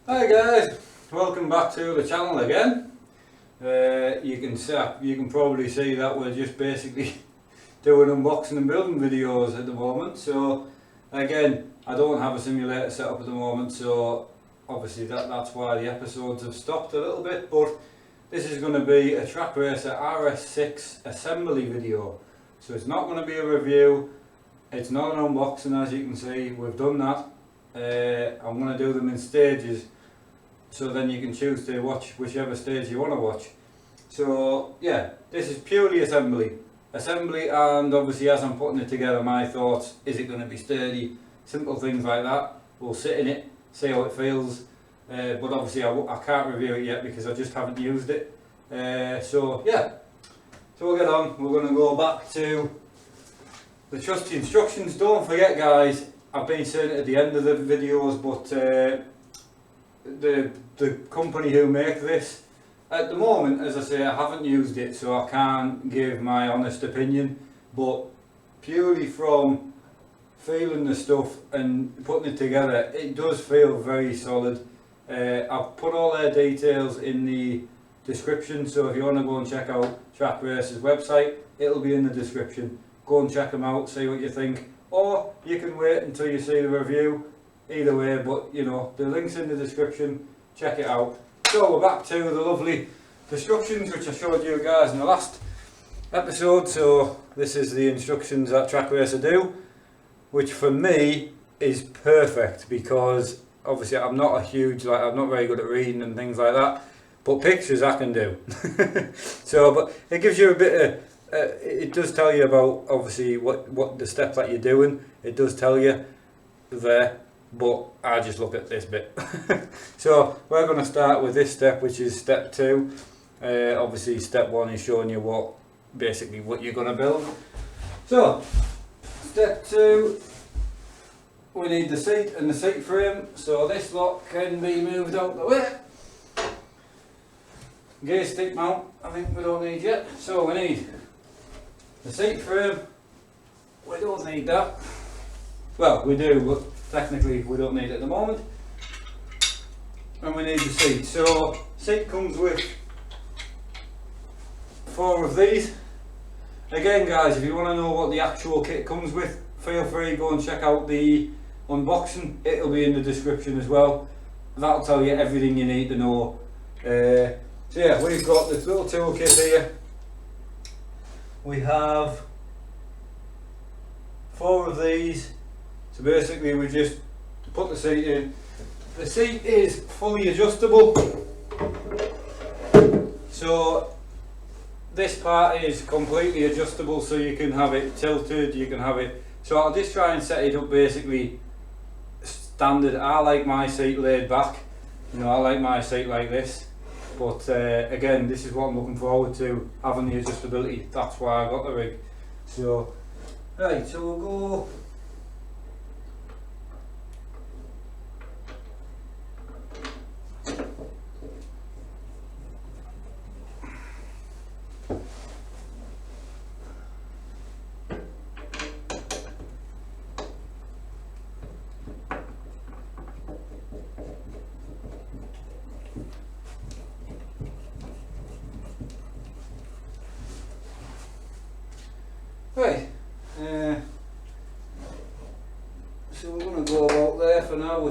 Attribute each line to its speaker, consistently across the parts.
Speaker 1: Hi guys, welcome back to the channel again. You can probably see that we're just basically doing unboxing and building videos at the moment. So again, I don't have a simulator set up at the moment, so obviously that's why the episodes have stopped a little bit. But this is going to be a Trak Racer RS6 assembly video. So it's not going to be a review, it's not an unboxing. As you can see, we've done that. I'm going to do them in stages, so then you can choose to watch whichever stage you want to watch. So yeah, this is purely assembly, and obviously as I'm putting it together, my thoughts: is it going to be sturdy? Simple things like that. We'll sit in it, see how it feels, but obviously I can't review it yet because I just haven't used it. So yeah, so we'll get on. We're going to go back to the trusty instructions. Don't forget guys, I've been saying it at the end of the videos, but the company who make this, at the moment, as I say, I haven't used it, so I can't give my honest opinion, but purely from feeling the stuff and putting it together, it does feel very solid. I've put all their details in the description, so if you want to go and check out Trak Racer's website, it'll be in the description. Go and check them out, see what you think, or you can wait until you see the review. Either way, but you know, the link's in the description, check it out. So we're back to the lovely instructions which I showed you guys in the last episode. So this is the instructions that Trak Racer do, which for me is perfect because obviously I'm not very good at reading and things like that, but pictures I can do. So, but it gives you a bit of, it does tell you about obviously what the steps that you're doing. It does tell you there. But I just look at this bit. So we're going to start with this step, which is step 2. Obviously step 1 is showing you what you're going to build. So step 2, we need the seat and the seat frame. So this lot can be moved out the way. Gear stick mount, I think we don't need yet. So we need the seat frame. We don't need that. Well, we do, but technically we don't need it at the moment. And we need the seat. So seat comes with 4 of these. Again guys, if you want to know what the actual kit comes with, feel free to go and check out the unboxing. It'll be in the description as well. That'll tell you everything you need to know. So yeah, we've got this little toolkit here. We have 4 of these. So basically we just put the seat in. The seat is fully adjustable. So this part is completely adjustable, so you can have it tilted, you can have it. So I'll just try and set it up basically standard. I like my seat laid back. You know, I like my seat like this. But again, this is what I'm looking forward to, having the adjustability. That's why I got the rig. So, right, so we'll go. Right, so we're going to go about there for now,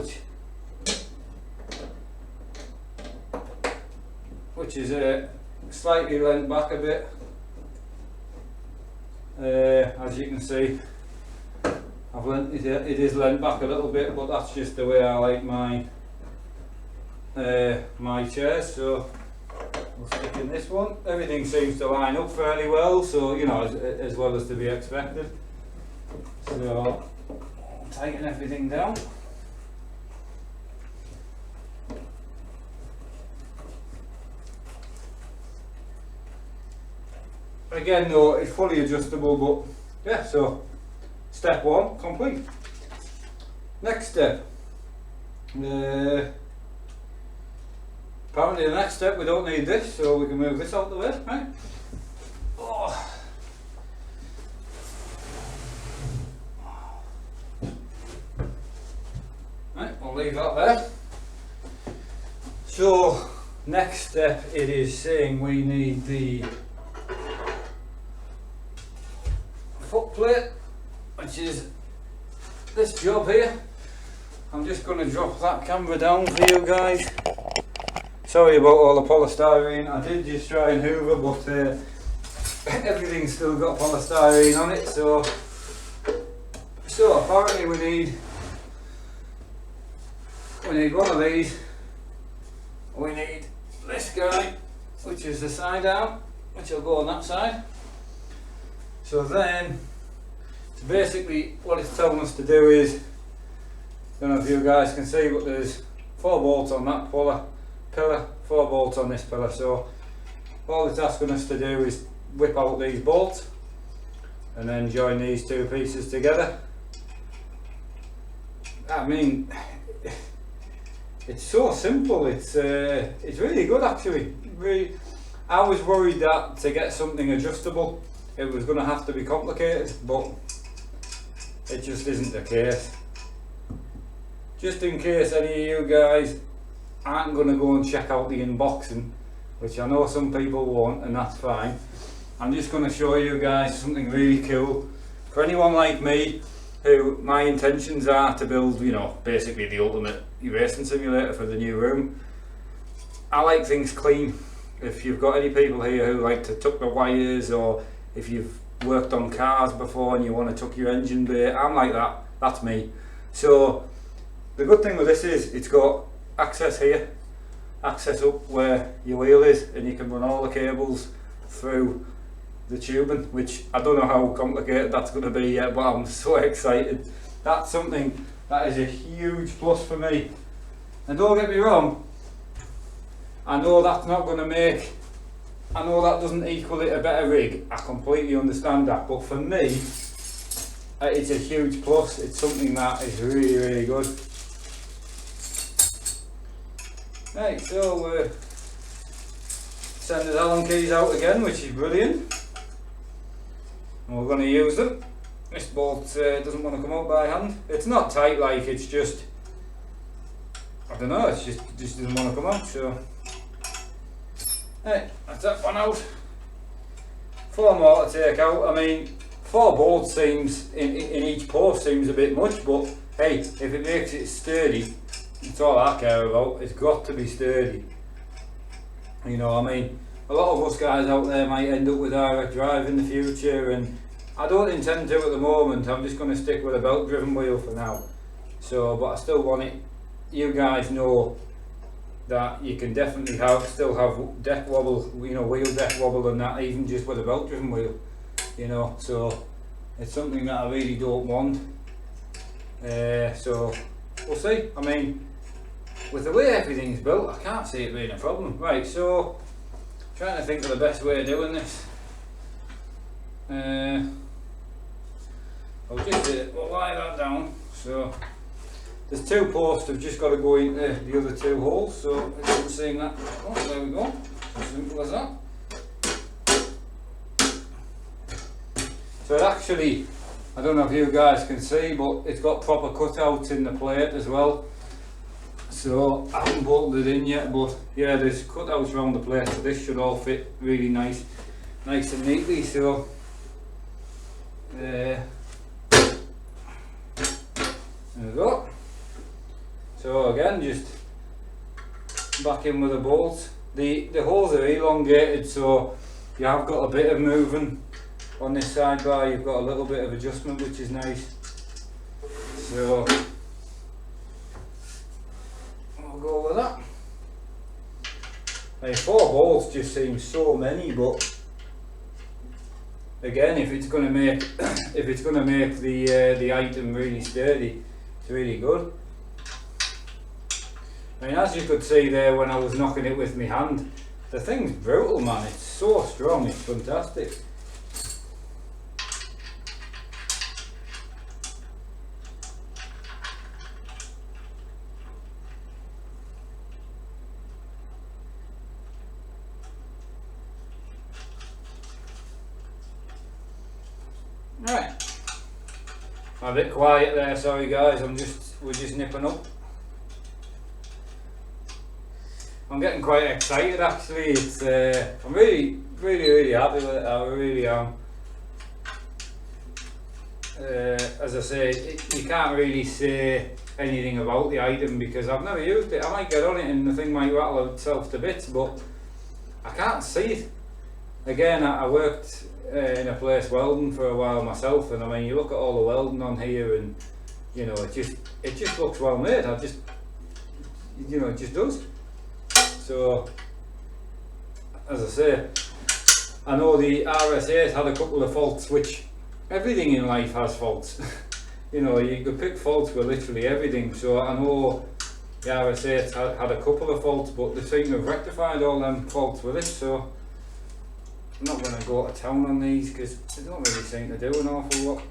Speaker 1: which is slightly leant back a bit. As you can see, it is leant back a little bit, but that's just the way I like my my chairs. So we'll stick in this one. Everything seems to line up fairly well, so you know, as well as to be expected. So tighten everything down. Again though, it's fully adjustable, but yeah, so step 1 complete. Next step. Apparently the next step, we don't need this, so we can move this out the way, right? Oh. Right, we'll leave that there. So next step, it is saying we need the foot plate, which is this job here. I'm just going to drop that camera down for you guys. Sorry about all the polystyrene. I did just try and hoover, but everything's still got polystyrene on it. So apparently we need one of these. We need this guy, which is the side arm, which will go on that side. So then, basically what it's telling us to do is, I don't know if you guys can see, but there's 4 bolts on that pillar, 4 bolts on this pillar. So all it's asking us to do is whip out these bolts and then join these 2 pieces together. I mean, it's so simple. It's really good actually. I was worried that to get something adjustable it was going to have to be complicated, but it just isn't the case. Just in case any of you guys aren't going to go and check out the unboxing, which I know some people won't, and that's fine, I'm just going to show you guys something really cool. For anyone like me, who my intentions are to build, you know, basically the ultimate racing simulator for the new room. I like things clean. If you've got any people here who like to tuck the wires, or if you've worked on cars before and you want to tuck your engine bay, I'm like that. That's me. So the good thing with this is it's got access here, access up where your wheel is, and you can run all the cables through the tubing, which I don't know how complicated that's going to be yet, but I'm so excited. That's something that is a huge plus for me. And don't get me wrong, I know that's not going to make, I know that doesn't equal it a better rig, I completely understand that, but for me it's a huge plus. It's something that is really, really good. Right, so we're sending the Allen keys out again, which is brilliant. And we're going to use them. This bolt doesn't want to come out by hand. It's not tight, like, it's just, I don't know, it's just doesn't want to come out. So right, that's that one out. 4 more to take out. I mean, 4 bolts seems in each post seems a bit much, but hey, if it makes it sturdy, it's all I care about. It's got to be sturdy. You know, I mean, a lot of us guys out there might end up with direct drive in the future, and I don't intend to at the moment. I'm just going to stick with a belt driven wheel for now. So, but I still want it, you guys know that you can definitely still have deck wobble, you know, wheel deck wobble and that, even just with a belt driven wheel, you know. So it's something that I really don't want. So we'll see. I mean, with the way everything's built, I can't see it being a problem. Right, so trying to think of the best way of doing this. I'll just we'll lie that down. So there's 2 posts, I've just got to go into the other 2 holes, so it's seeing that. Oh, there we go, as simple as that. So it actually, I don't know if you guys can see, but it's got proper cutouts in the plate as well. So I haven't bolted it in yet, but yeah, there's cutouts around the plate, so this should all fit really nice and neatly. So there we go. So again, just back in with the bolts. The holes are elongated, so you have got a bit of moving on this side bar. You've got a little bit of adjustment, which is nice. So we'll go with that. Like 4 bolts just seems so many, but again, if it's going to make the item really sturdy, it's really good. I mean, as you could see there when I was knocking it with my hand, the thing's brutal, man. It's so strong, it's fantastic. Right, a bit quiet there, sorry guys, we're just nipping up. I'm getting quite excited actually. It's I'm really happy with it. I really am. As I say, you can't really say anything about the item because I've never used it. I might get on it and the thing might rattle itself to bits, but I can't see it. Again, I worked in a place welding for a while myself, and I mean, you look at all the welding on here, and you know, it just looks well made. It just does. So, as I say, I know the RS6 had a couple of faults, which everything in life has faults. You know, you could pick faults with literally everything. So I know the RS6 had a couple of faults, but they seem to have rectified all them faults with it. So I'm not going to go to town on these because they don't really seem to do an awful lot.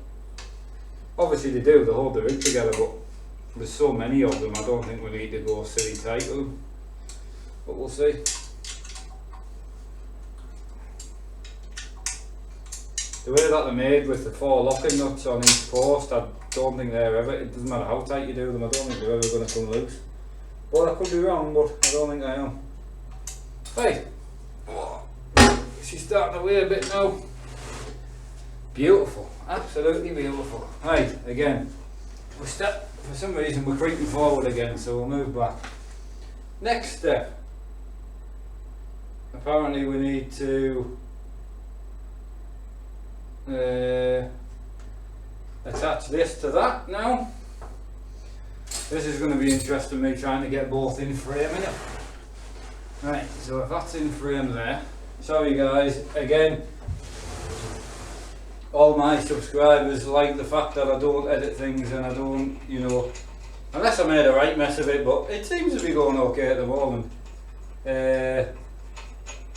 Speaker 1: Obviously they do, they hold the rig together, but there's so many of them, I don't think we need to go silly tight with them. But we'll see. The way that they're made with the 4 locking nuts on each post, I don't think they're ever, it doesn't matter how tight you do them, I don't think they're ever going to come loose. Well, I could be wrong, but I don't think I am. Right. She's starting to weigh a bit now. Beautiful, absolutely beautiful. Right, again, for some reason we're creeping forward again, so we'll move back. Next step. Apparently we need to attach this to that now. This is going to be interesting, me trying to get both in frame, innit? Right, so if that's in frame there, sorry guys, again, all my subscribers like the fact that I don't edit things and I don't, you know, unless I made a right mess of it, but it seems to be going okay at the moment.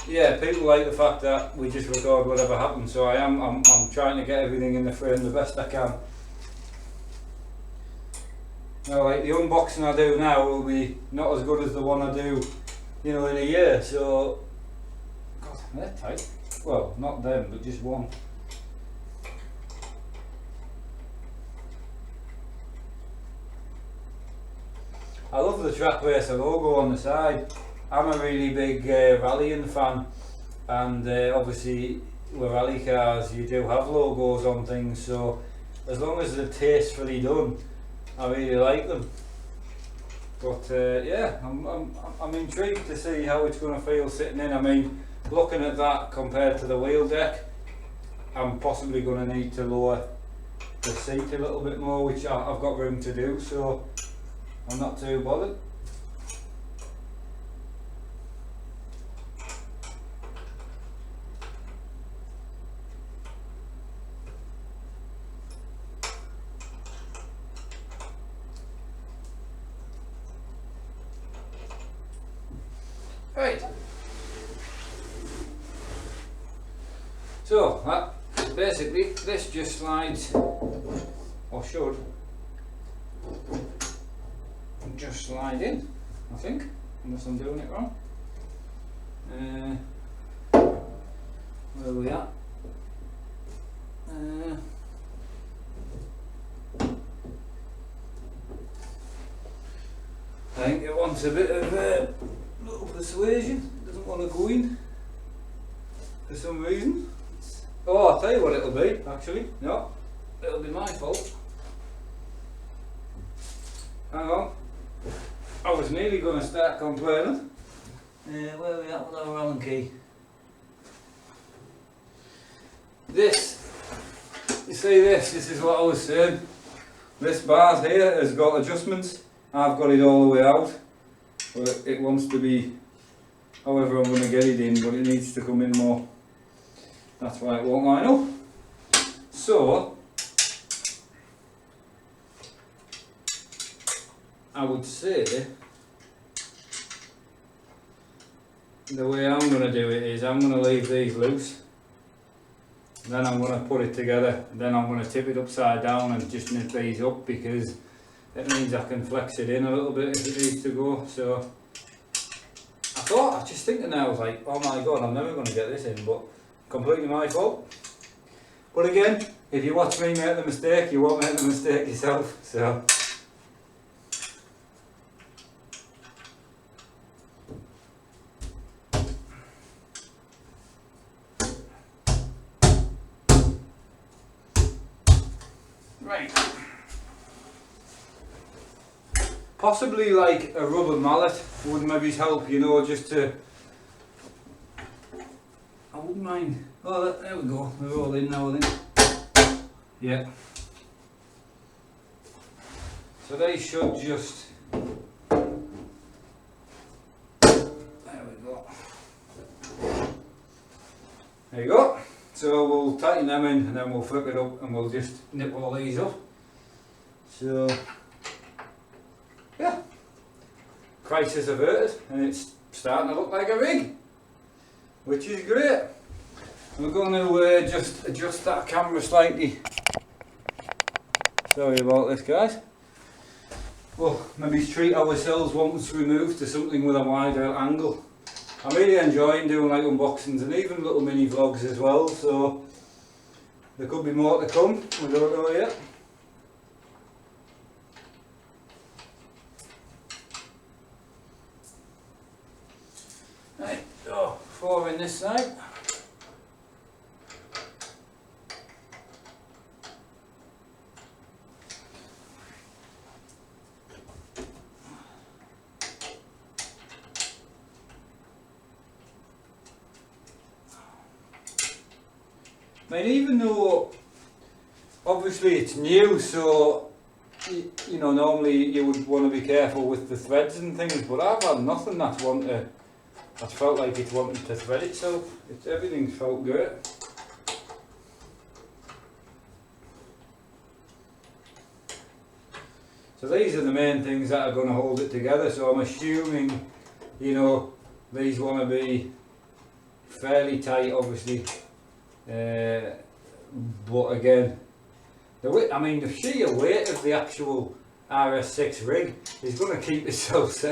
Speaker 1: Yeah, people like the fact that we just record whatever happens, so I'm trying to get everything in the frame the best I can. Now, like the unboxing I do now will be not as good as the one I do, you know, in a year. So, God, they're tight. Well, not them, but just one. I love the Trak Racer logo on the side. I'm a really big rallying fan, and obviously with rally cars you do have logos on things, so as long as they're tastefully done, I really like them. But yeah, I'm intrigued to see how it's going to feel sitting in. I mean, looking at that compared to the wheel deck, I'm possibly going to need to lower the seat a little bit more, which I've got room to do, so I'm not too bothered. Right, so basically this just slides, or should just slide in, I think, unless I'm doing it wrong. Where are we at? I think it wants a bit of little persuasion, doesn't want to go in for some reason. Oh, I'll tell you what it'll be, actually. No, it'll be my fault. Hang on. I was nearly going to start complaining. Where are we at with our Allen key? This, you see this is what I was saying. This bar here has got adjustments. I've got it all the way out. But it wants to be however I'm going to get it in, but it needs to come in more. That's why it won't line up. So, I would say the way I'm going to do it is I'm going to leave these loose, then I'm going to put it together, then I'm going to tip it upside down and just knit these up, because it means I can flex it in a little bit if it needs to go. So I was just thinking now, I was like, oh my god, I'm never going to get this in, but completely my fault. But again, if you watch me make the mistake, you won't make the mistake yourself. So Possibly like a rubber mallet would maybe help, you know, just to, I wouldn't mind. Oh, there we go, they're all in now, I think. Yeah. So they should just, there we go. There you go. So we'll tighten them in and then we'll flip it up and we'll just nip all these up. So, yeah. Crisis averted and it's starting to look like a rig, which is great. We're going to just adjust that camera slightly. Sorry about this, guys. Well, maybe treat ourselves once removed to something with a wider angle. I'm really enjoying doing like unboxings and even little mini vlogs as well, so there could be more to come, we don't know yet. Right, so 4 in this side. I mean, even though obviously it's new, so you know, normally you would want to be careful with the threads and things, but I've had nothing that's felt like it's wanting to thread itself. Everything's felt great. So these are the main things that are going to hold it together, so I'm assuming, you know, these want to be fairly tight, obviously. But again, the sheer weight of the actual RS6 rig is going to keep itself,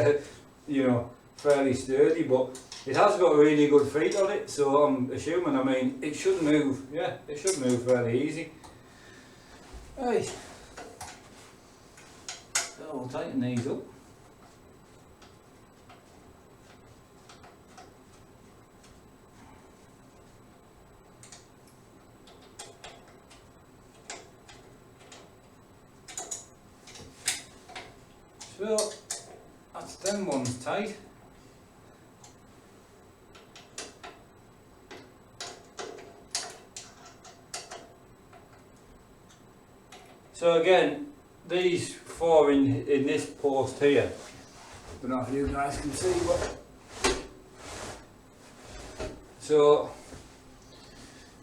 Speaker 1: you know, fairly sturdy. But it has got really good feet on it, so I'm assuming. I mean, it should move. Yeah, it should move fairly easy. Right. So we'll tighten these up. So that's them ones tight. So again, these 4 in this post here, I don't know if you guys can see what. So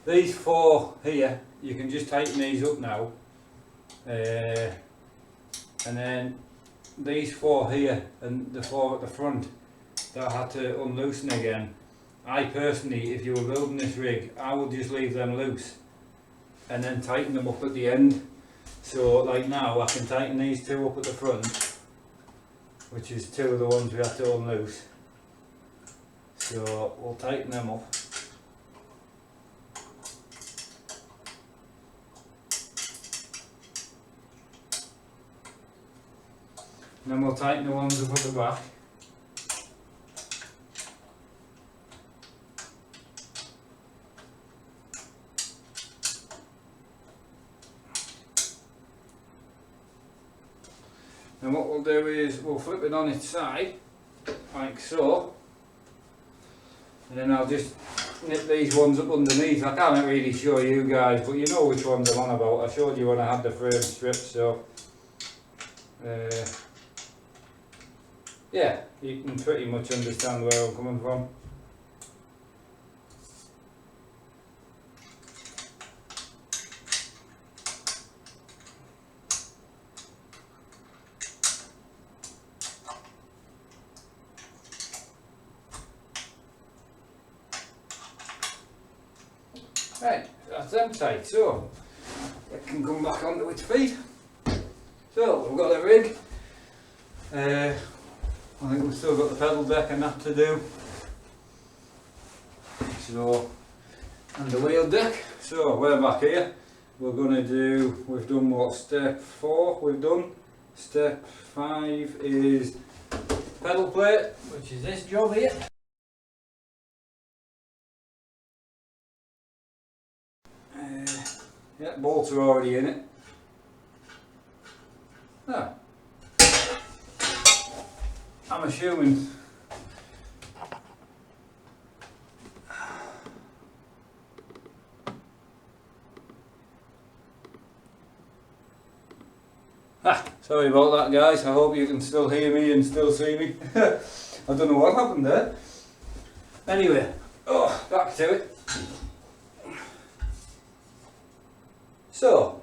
Speaker 1: these 4 here, you can just tighten these up now, and then these 4 here and the 4 at the front that I had to unloosen again. I personally, if you were building this rig, I would just leave them loose and then tighten them up at the end. So like now I can tighten these 2 up at the front, which is 2 of the ones we had to unloose. So we'll tighten them up. And then we'll tighten the ones up at the back. And what we'll do is we'll flip it on its side, like so. And then I'll just nip these ones up underneath. I can't really show you guys, but you know which ones I'm on about. I showed you when I had the frame stripped, so yeah, you can pretty much understand where I'm coming from. Right, that's them tight, so it can come back onto its feet. So we've got the rig. I think we've still got the pedal deck and that to do. So, and the wheel deck. So we're back here. We're going to do, we've done what, step 4 we've done. Step 5 is pedal plate, which is this job here. Yeah, bolts are already in it. Ah. I'm assuming sorry about that guys, I hope you can still hear me and still see me. I don't know what happened there. Anyway, back to it. So,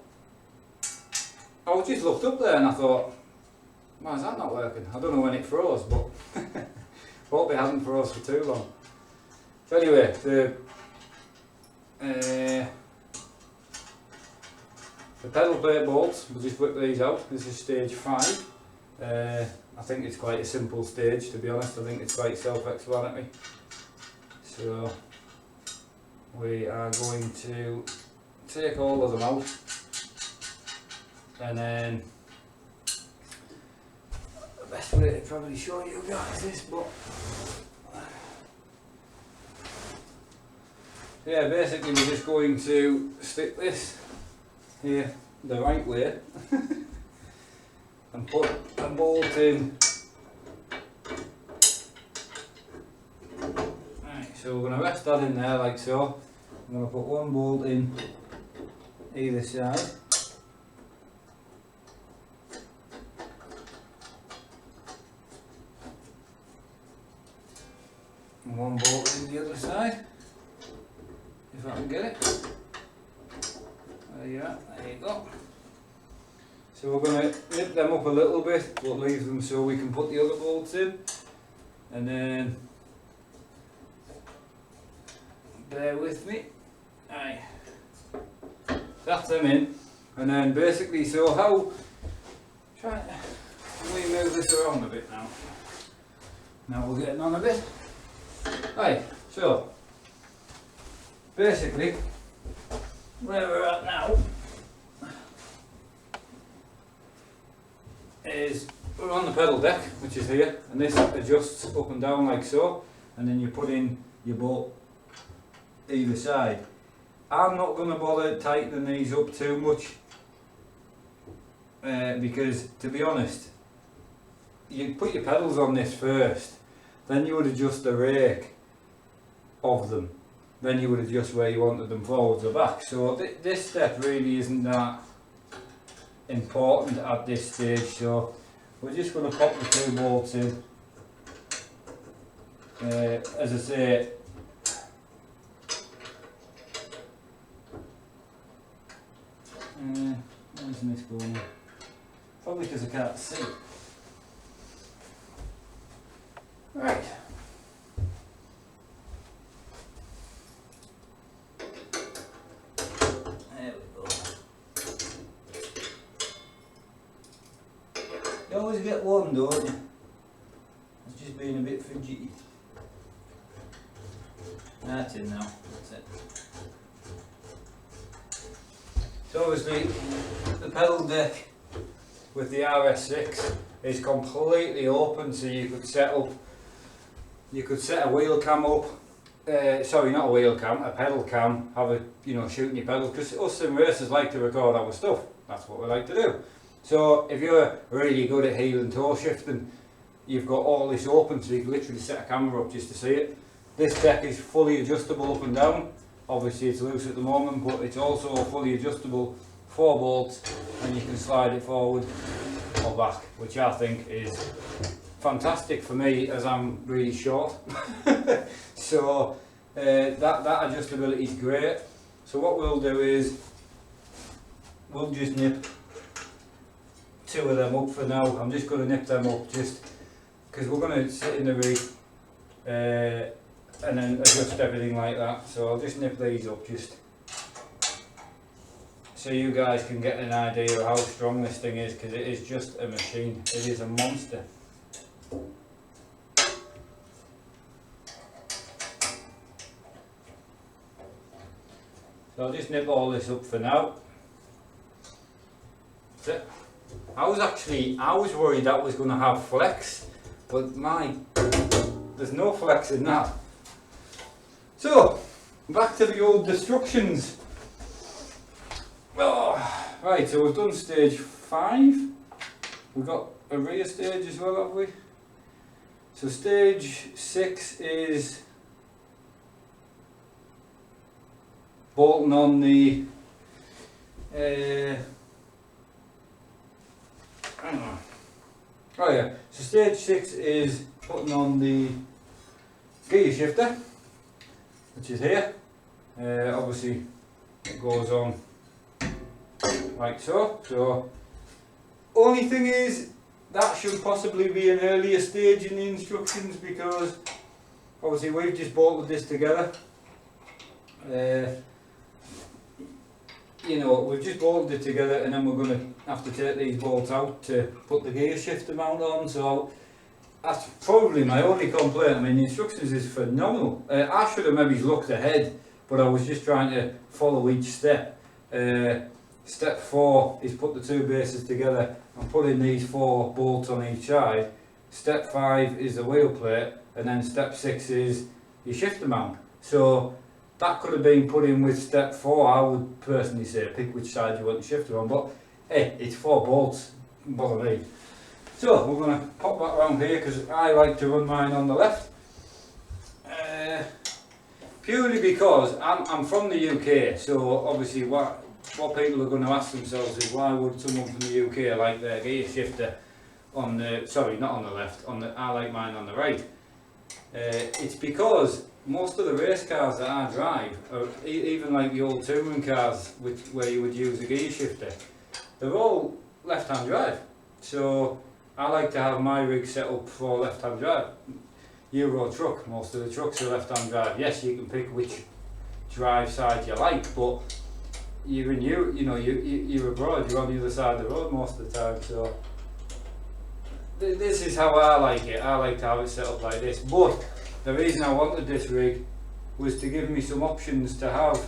Speaker 1: I was just looked up there and I thought, why is that not working? I don't know when it froze, but hope it hasn't froze for too long. So anyway, the pedal plate bolts, we'll just whip these out. This is stage 5. I think it's quite a simple stage, to be honest. I think it's quite self-explanatory. So we are going to take all of them out, and then the best way to probably show you guys this, but yeah, basically we're just going to stick this here the right way and put a bolt in. Right, so we're going to rest that in there like so. I'm going to put one bolt in either side. And one bolt in the other side, if I can get it. There you are, there you go. So we're going to nip them up a little bit, but leave them so we can put the other bolts in. And then, bear with me. Aye. That's them in. And then basically, so how, can we move this around a bit now? Now we're getting on a bit. Right, so basically where we're at now is we're on the pedal deck, which is here, and this adjusts up and down like so, and then you put in your bolt either side. I'm not going to bother tightening these up too much because, to be honest, you put your pedals on this first, then you would adjust the rake of them, then you would adjust where you wanted them forwards or back. So this step really isn't that important at this stage, so we're just going to pop the 2 bolts in. As I say, why isn't this going on? Probably because I can't see. Right. There we go. You always get one, don't you? It's just being a bit fidgety. That's in now. That's it. So obviously the pedal deck with the RS6 is completely open, so you could set a wheel cam up, sorry, not a wheel cam, a pedal cam, have a, shooting your pedals, because us sim racers like to record our stuff. That's what we like to do. So if you're really good at heel and toe shifting, you've got all this open, so you can literally set a camera up just to see it. This deck is fully adjustable up and down. Obviously it's loose at the moment, but it's also fully adjustable, 4 bolts, and you can slide it forward or back, which I think is fantastic for me as I'm really short. So that adjustability is great. So what we'll do is we'll just nip 2 of them up for now. I'm just going to nip them up just because we're going to sit in the rig and then adjust everything like that. So I'll just nip these up just so you guys can get an idea of how strong this thing is, because it is just a machine. It is a monster. So I'll just nip all this up for now. That's it. I was worried that was going to have flex, but there's no flex in that. So, back to the old destructions. Oh, right, so we've done stage 5. We've got a rear stage as well, have we? So stage 6 is bolting on the hang on. Oh yeah, so stage 6 is putting on the gear shifter, which is here. Obviously it goes on like so. So only thing is that should possibly be an earlier stage in the instructions, because obviously we've just bolted this together. You know, we've just bolted it together, and then we're going to have to take these bolts out to put the gear shifter mount on. So that's probably my only complaint. I mean, the instructions is phenomenal. I should have maybe looked ahead, but I was just trying to follow each step. Step 4 is put the two bases together and put in these 4 bolts on each side. Step 5 is the wheel plate, and then step 6 is your shifter mount. So that could have been put in with step 4. I would personally say pick which side you want the shifter on, but hey, it's 4 bolts, bother me. So we're going to pop that around here because I like to run mine on the left. Purely because I'm from the UK, so obviously what people are going to ask themselves is, why would someone from the UK like their gear shifter on the, sorry, not on the left, on the, I like mine on the right. It's because most of the race cars that I drive, or even like the old touring cars where you would use a gear shifter, they're all left-hand drive. So I like to have my rig set up for left-hand drive. Euro truck, most of the trucks are left-hand drive. Yes, you can pick which drive side you like, but you're in you're abroad, you're on the other side of the road most of the time. So this is how I like it. I like to have it set up like this. But the reason I wanted this rig was to give me some options to have,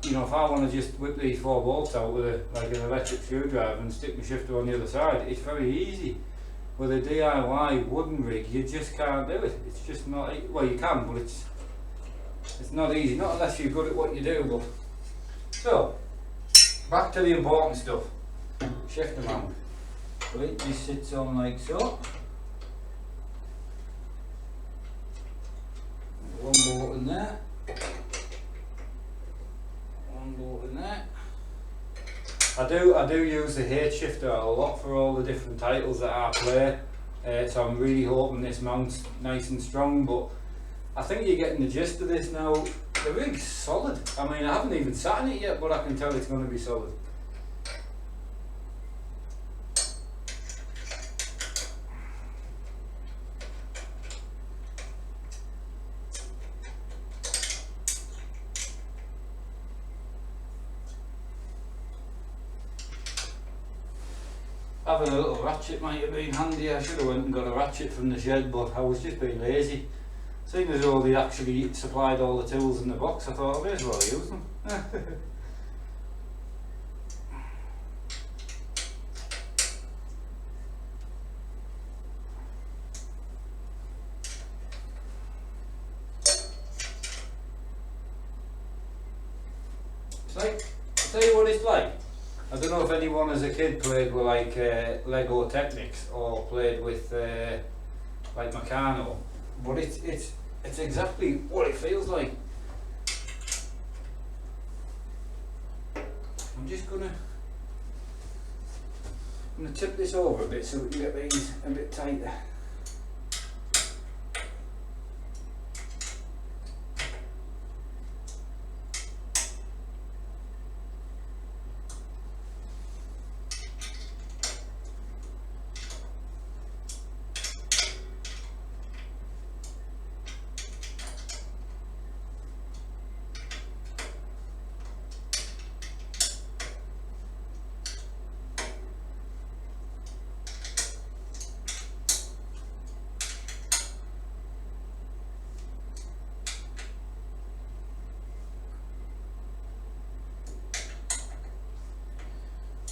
Speaker 1: you know, if I want to just whip these 4 bolts out with like an electric screwdriver and stick my shifter on the other side, it's very easy. With a DIY wooden rig, you just can't do it. It's just not, well, you can, but it's not easy, not unless you're good at what you do. But so, back to the important stuff. Shifter mount. Right, this sits on like so. One bolt in there. One bolt in there. I do use the H shifter a lot for all the different titles that I play, so I'm really hoping this mounts nice and strong, but I think you're getting the gist of this now. The rig's solid. I mean, I haven't even sat in it yet, but I can tell it's going to be solid. Having a little ratchet might have been handy. I should have went and got a ratchet from the shed, but I was just being lazy. Seeing as though they actually supplied all the tools in the box, I thought I may as well use them. It's like, I'll tell you what it's like. I don't know if anyone as a kid played with like Lego Technics or played with like Meccano, but it's exactly what it feels like. I'm just gonna tip this over a bit so we can get these a bit tighter.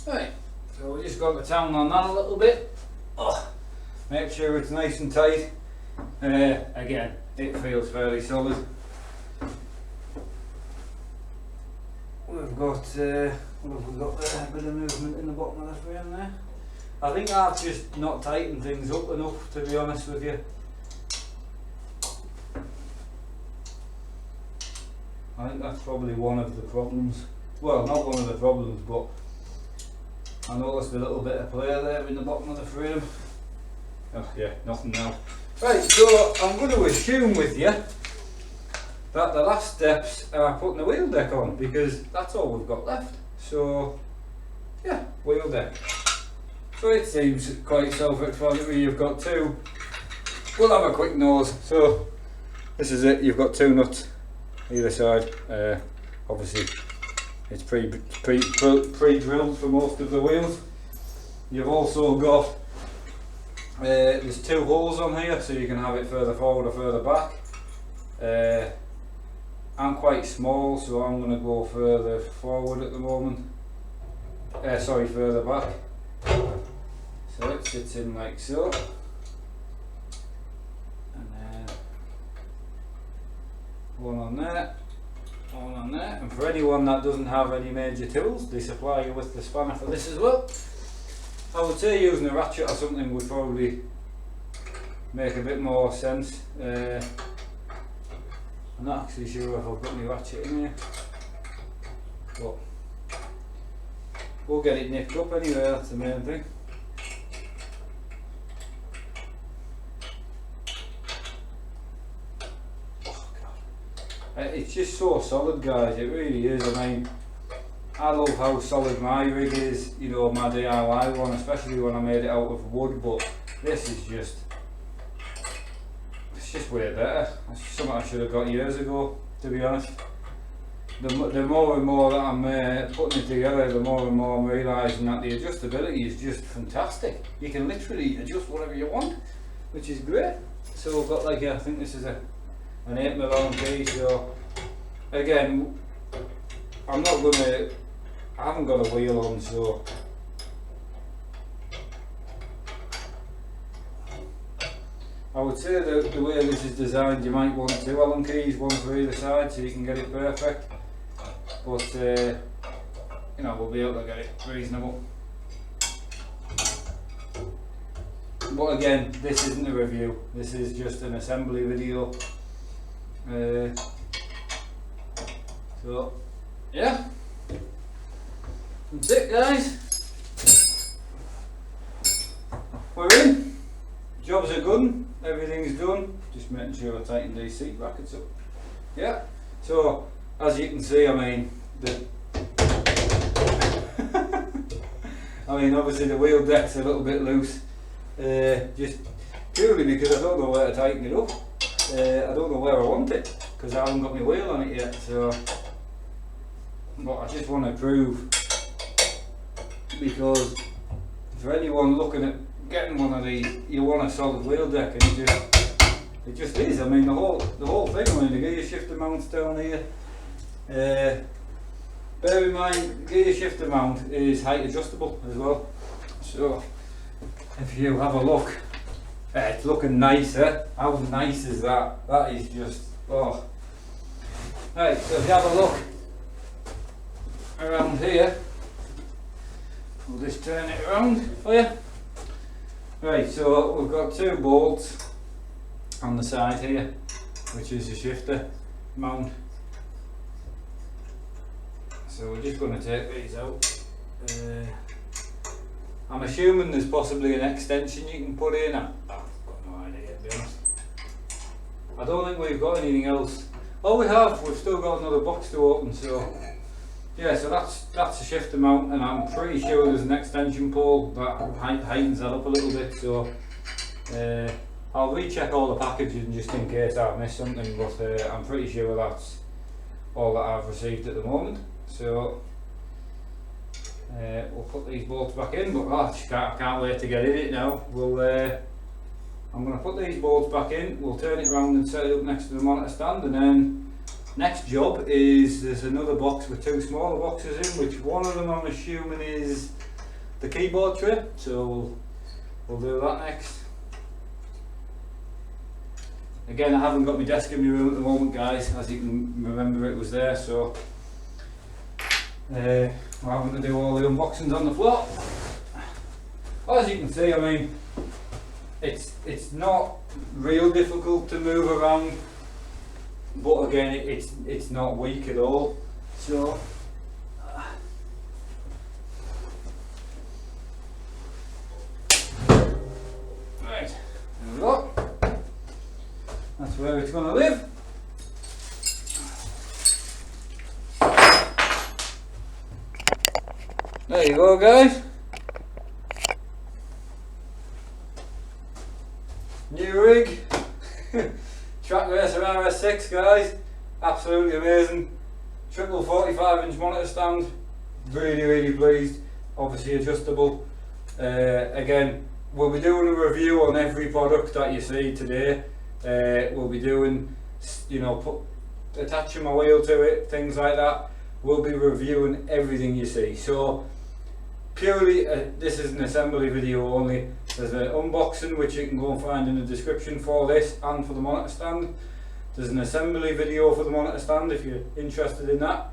Speaker 1: Right, so we just got the towel on that a little bit. Oh, make sure it's nice and tight. Again, it feels fairly solid. We've got what have we got there? A bit of movement in the bottom of the frame there. I think I've just not tightened things up enough, to be honest with you. I think that's probably one of the problems. Well, not one of the problems, but I noticed a little bit of play there in the bottom of the frame. Oh yeah, nothing now. Right, so I'm going to assume with you that the last steps are putting the wheel deck on, because that's all we've got left. So yeah, wheel deck. So it seems quite self-explanatory. You've got two, we'll have a quick nose. So this is it, you've got two nuts either side. Obviously it's pre-drilled for most of the wheels. You've also got there's two holes on here, so you can have it further forward or further back. I'm quite small, so I'm going to go further forward at the moment. Sorry, further back. So it sits in like so. And then one on there, one on there. And for anyone that doesn't have any major tools, they supply you with the spanner for this as well. I would say using a ratchet or something would probably make a bit more sense. I'm not actually sure if I've got any ratchet in here, but we'll get it nipped up anyway, that's the main thing. Oh God. It's just so solid, guys, it really is. I mean, I love how solid my rig is, you know, my DIY one, especially when I made it out of wood, but this is just, it's just way better. It's something I should have got years ago, to be honest. The more and more that I'm putting it together, the more and more I'm realising that the adjustability is just fantastic. You can literally adjust whatever you want, which is great. So we've got like, I think this is an 8mm Allen key, so again, I haven't got a wheel on, so I would say that the way this is designed, you might want two Allen keys, one for either side, so you can get it perfect. But you know, we'll be able to get it reasonable. But again, this isn't a review. This is just an assembly video. So yeah, that's it, guys. We're in. Jobs are good. Everything's done. Just making sure I tighten these seat brackets up. Yeah. So as you can see, I mean, obviously the wheel deck's a little bit loose, just purely because I don't know where to tighten it up. I don't know where I want it because I haven't got my wheel on it yet. So, but I just want to prove, because for anyone looking at getting one of these, you want a solid wheel deck, and it just is. I mean, the whole thing. I mean, the gear shifter mount's down here. Bear in mind, the gear shifter mount is height adjustable as well. So if you have a look, it's looking nicer. How nice is that? That is just, oh. Right, so if you have a look around here, we'll just turn it around for you. Right, so we've got two bolts on the side here, which is the shifter mount. So we're just going to take these out. I'm assuming there's possibly an extension you can put in. I've got no idea, to be honest. I don't think we've got anything else. Oh, we've still got another box to open. So yeah, so that's a shifter mount, and I'm pretty sure there's an extension pole that heightens that up a little bit. So I'll recheck all the packaging just in case I've missed something, but I'm pretty sure that's all that I've received at the moment. So we'll put these bolts back in, but I can't wait to get in it now. I'm going to put these bolts back in, we'll turn it around and set it up next to the monitor stand, and then next job is there's another box with two smaller boxes in, which one of them I'm assuming is the keyboard tray, so we'll do that next. Again, I haven't got my desk in my room at the moment, guys, as you can remember it was there, so we're having to do all the unboxings on the floor. as you can see, I mean, it's not real difficult to move around, but again, it's not weak at all. So right, there we go. That's where it's going to live. There you go, guys. New rig. Trak Racer RS6, guys. Absolutely amazing. Triple 45-inch monitor stand. Really pleased. Obviously adjustable. Again, we'll be doing a review on every product that you see today. We'll be doing, you know, attaching my wheel to it, things like that. We'll be reviewing everything you see. So purely, this is an assembly video only. There's an unboxing which you can go and find in the description for this and for the monitor stand. There's an assembly video for the monitor stand if you're interested in that.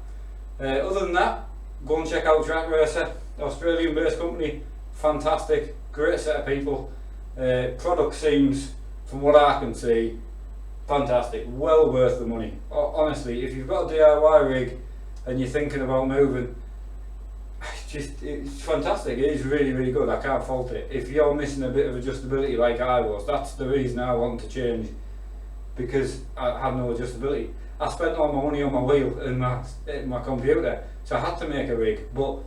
Speaker 1: Other than that, go and check out Trak Racer, Australian based company. Fantastic, great set of people. Product seems, from what I can see, fantastic, well worth the money. Honestly, if you've got a DIY rig and you're thinking about moving, it's fantastic. It is really good. I can't fault it. If you're missing a bit of adjustability like I was, that's the reason I want to change, because I had no adjustability. I spent all my money on my wheel and my computer, so I had to make a rig. But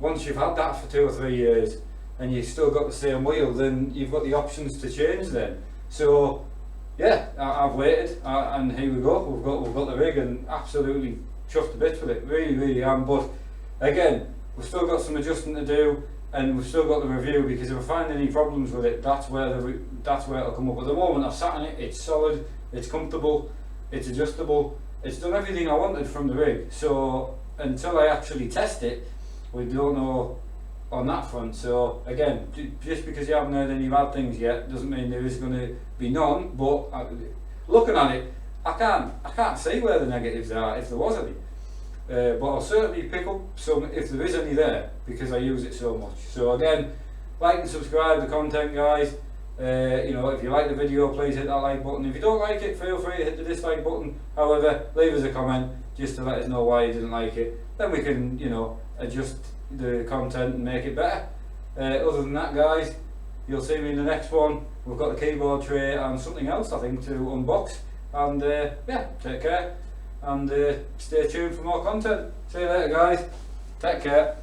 Speaker 1: once you've had that for 2 or 3 years and you've still got the same wheel, then you've got the options to change then. So yeah, I've waited, and here we go. We've got the rig, and absolutely chuffed to bits with it. Really am. But again, we've still got some adjusting to do, and we've still got the review, because if I find any problems with it, that's where it'll come up. At the moment, I've sat in it. It's solid. It's comfortable. It's adjustable. It's done everything I wanted from the rig. So until I actually test it, we don't know on that front. So again, just because you haven't heard any bad things yet doesn't mean there is going to be none. But looking at it, I can't see where the negatives are, if there was any. But I'll certainly pick up some if there is any there, because I use it so much. So again, like and subscribe to the content, guys. You know, if you like the video, please hit that like button. If you don't like it, feel free to hit the dislike button. However, leave us a comment just to let us know why you didn't like it. Then we can, you know, adjust the content and make it better. Other than that, guys, you'll see me in the next one. We've got the keyboard tray and something else, I think, to unbox. And yeah, take care, and stay tuned for more content. See you later, guys. Take care.